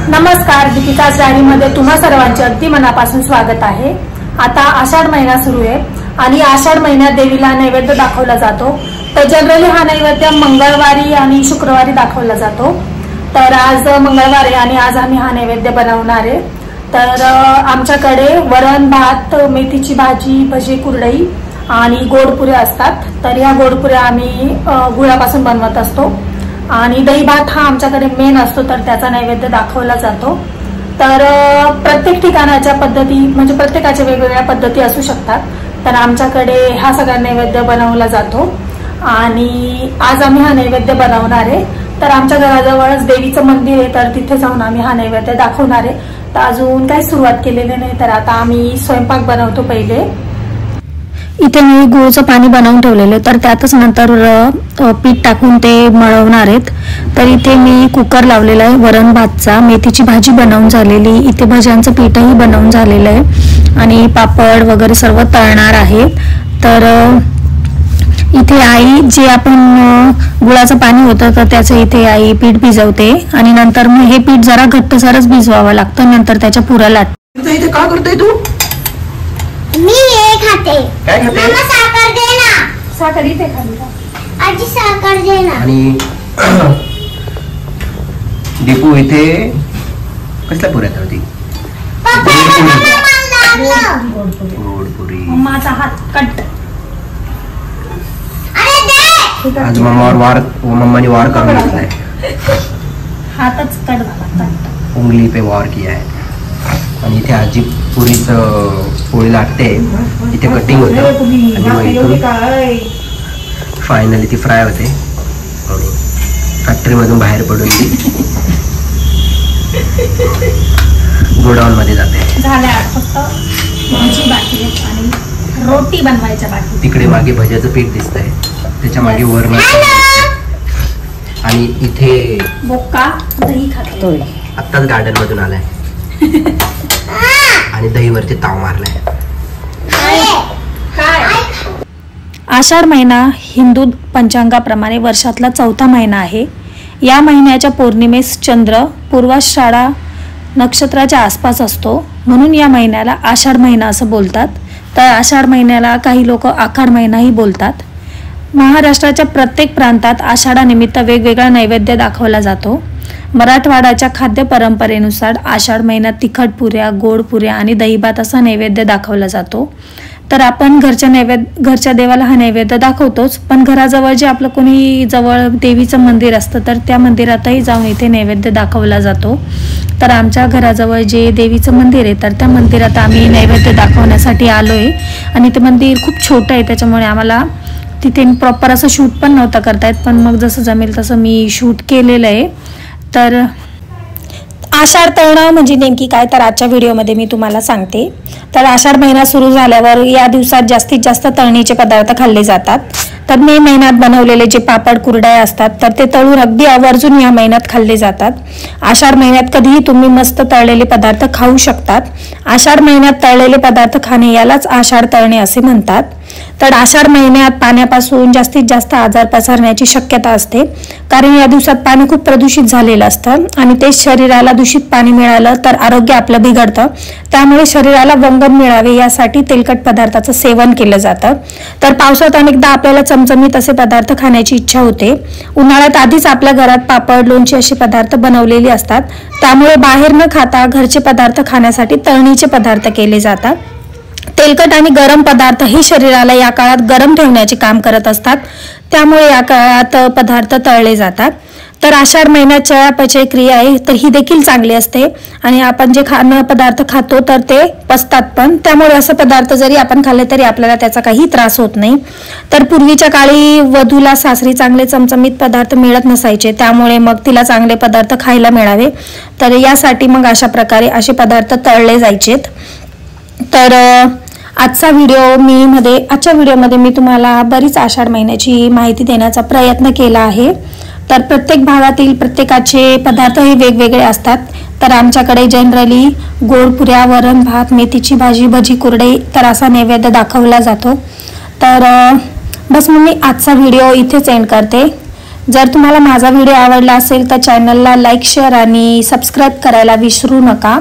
नमस्कार, दीपिका's डायरीमध्ये तुम्हा सर्वांचे अगदी मनापासून स्वागत आहे। आता आषाढ महिना सुरू आहे आणि आषाढ महिन्यात देवीला नैवेद्य दाखवला जातो। तर जनरली हा नैवेद्य मंगळवारी आणि शुक्रवारी दाखवला जातो। तर आज मंगळवार आहे आणि आज आम्ही हा नैवेद्य बनवणार आहे। तर आमच्याकडे वरण भात, मेथीची भाजी, भजी, कुरडई आणि गोडपुऱ्या असतात। तर या गोडपुऱ्या आम्ही गुळापासून बनवत असतो आणि दही भात हा आमच्याकडे मेन असतो, तर त्याचा नैवेद्य दाखवला जातो। तर प्रत्येक ठिकाणाच्या पद्धती म्हणजे प्रत्येकाच्या वेगवेगळ्या पद्धती असू शकतात। तर आमच्याकडे हा सगळा नैवेद्य बनवला जातो आणि आज आम्ही हा नैवेद्य बनवणार आहे। तर आमच्या घराजवळच देवीचं मंदिर आहे, तर तिथे जाऊन आम्ही हा नैवेद्य दाखवणार आहे। तर अजून काही सुरुवात केलेली नाही, तर आता आम्ही स्वयंपाक बनवतो। पहिले इथे मी गुळचं पाणी बनवून ठेवलेलं, तर त्यातच नंतर पीठ टाकून ते मळवणार आहेत। तर इथे मी कुकर लावलेला आहे वरण भातचा, मेथीची भाजी बनवून झालेली, इथे भज्यांचं पीठही बनवून झालेलं आहे आणि पापड वगैरे सर्व तळणार आहे। तर इथे आई जे आपण गुळाचं पाणी होतं तर त्याचं इथे आई पीठ भिजवते आणि नंतर मग हे पीठ जरा घट्टसरच भिजवावं लागतं, नंतर त्याच्या पुऱ्या लाटते। इथे काय करतोय तू? मी हे खाते। काय खाते? मम्मा साखर दे ना। साखर इथे खाली आजी साखर दे ना। आणि दीपू इथे कसल्या पुऱ्या तळती? गोडपुरी। मम्माचा हात कट। अरे दे। आज मम्माने वार करून घेतलाय, हातच कट झाला, उंगली पे वार किया है। आणि इथे आजी पुरीचं पोळी लाटते, इथे कटिंग होतं आणि मग इथून फायनली ती फ्राय होते आणि फॅक्टरीमधून बाहेर पडून ती गोडाऊन मध्ये जाते। झाल्या फक्त भाजी बाकी आहे आणि रोटी बनवायच्या बाकी। तिकडे मागे भज्याचं पीठ दिसतंय, त्याच्या मागे वरण आणि इथे बोका दही खातो। आत्ताच गार्डन मधून आलाय आणि दहीवरती ताव मारलाय। आषाढ महिना हिंदू पंचांगाप्रमाणे वर्षातला चौथा महिना आहे। या महिन्याच्या पौर्णिमेस चंद्र पूर्वाषाढा नक्षत्राच्या आसपास असतो, म्हणून या महिन्याला आषाढ महिना असं बोलतात। तर आषाढ महिन्याला काही लोक आखाड महिनाही बोलतात। महाराष्ट्राच्या प्रत्येक प्रांतात आषाढानिमित्त वेगवेगळा नैवेद्य दाखवला जातो। मराठवाड्याच्या खाद्य परंपरेनुसार आषाढ महिन्यात तिखट पुऱ्या, गोड पुऱ्या आणि दहीभात असा नैवेद्य दाखवला जातो। तर आपण घरच्या देवाला हा नैवेद्य दाखवतोच, पण घराजवळ जे आपलं कोणी जवळ देवीचं मंदिर असतं तर त्या मंदिरातही जाऊन इथे नैवेद्य दाखवला जातो। तर आमच्या घराजवळ जे देवीचं मंदिर आहे तर त्या मंदिरात आम्ही नैवेद्य दाखवण्यासाठी आलोय आणि ते मंदिर खूप छोटं आहे, त्याच्यामुळे आम्हाला तिथे प्रॉपर असं शूट पण नव्हतं करता येत, पण मग जसं जमेल तसं मी शूट केलेलं आहे। तर आषाढ तळणं म्हणजे नेमकी काय, तर आजच्या व्हिडिओमध्ये मी तुम्हाला सांगते। तर आषाढ महिना सुरू झाल्यावर या दिवसात जास्तीत जास्त तळणीचे पदार्थ खाल्ले जातात। तर मे महिन्यात बनवलेले जे पापड कुरडया असतात तर ते तळून अगदी आवर्जून या महिन्यात खाल्ले जातात। आषाढ महिन्यात कधीही तुम्ही मस्त तळलेले पदार्थ खाऊ शकतात। आषाढ महिन्यात तळलेले पदार्थ खाणे यालाच आषाढ तळणे असे म्हणतात। तर आषाढ महिन्यात पाण्यापासून जास्तीत जास्त आजार पसरण्याची शक्यता असते, कारण या दिवसात पाणी खूप प्रदूषित झालेलं असतं आणि ते शरीराला दूषित पाणी मिळालं तर आरोग्य आपलं बिघडतं। त्यामुळे शरीराला वंगण मिळावे यासाठी तेलकट पदार्थाचं सेवन केलं जातं। तर पावसात अनेकदा आपल्याला चमचमीत असे पदार्थ खाण्याची इच्छा होते। उन्हाळ्यात आधीच आपल्या घरात पापड, लोणचे असे पदार्थ बनवलेले असतात, त्यामुळे बाहेर न खाता घरचे पदार्थ खाण्यासाठी तळणीचे पदार्थ केले जातात। तेलकट आणि गरम पदार्थ ही शरीराला या काळात गरम ठेवण्याचे काम करत असतात, त्यामुळे या काळात पदार्थ तळले जातात। तर आषाढ महिन्यात चयापचय क्रिया आहे तर ही देखील चांगली असते आणि आपण जे पदार्थ खातो तर ते पचतात पण, त्यामुळे असे पदार्थ जरी आपण खाल्ले तरी आपल्याला त्याचा काही त्रास होत नाही। तर पूर्वीच्या काळी वधूला सासरी चांगले चमचमीत पदार्थ मिळत नसायचे, त्यामुळे मग तिला चांगले पदार्थ खायला मिळावे तर यासाठी मग अशा प्रकारे असे पदार्थ तळले जायचेत। तर आजच्या व्हिडिओमध्ये मी तुम्हाला बरीच आषाढ महिन्याची माहिती देण्याचा प्रयत्न केला आहे। तर प्रत्येक भागातील प्रत्येकाचे पदार्थ हे वेगवेगळे असतात। तर आमच्याकडे जनरली गोड पुऱ्या, वरण भात, मेथीची भाजी, भजी, कुरडई तर असा नैवेद्य दाखवला जातो। तर बस मी आजचा व्हिडिओ इथेच एंड करते। जर तुम्हाला माझा व्हिडिओ आवडला असेल तर चॅनलला लाईक शेअर आणि सबस्क्राईब करायला विसरू नका.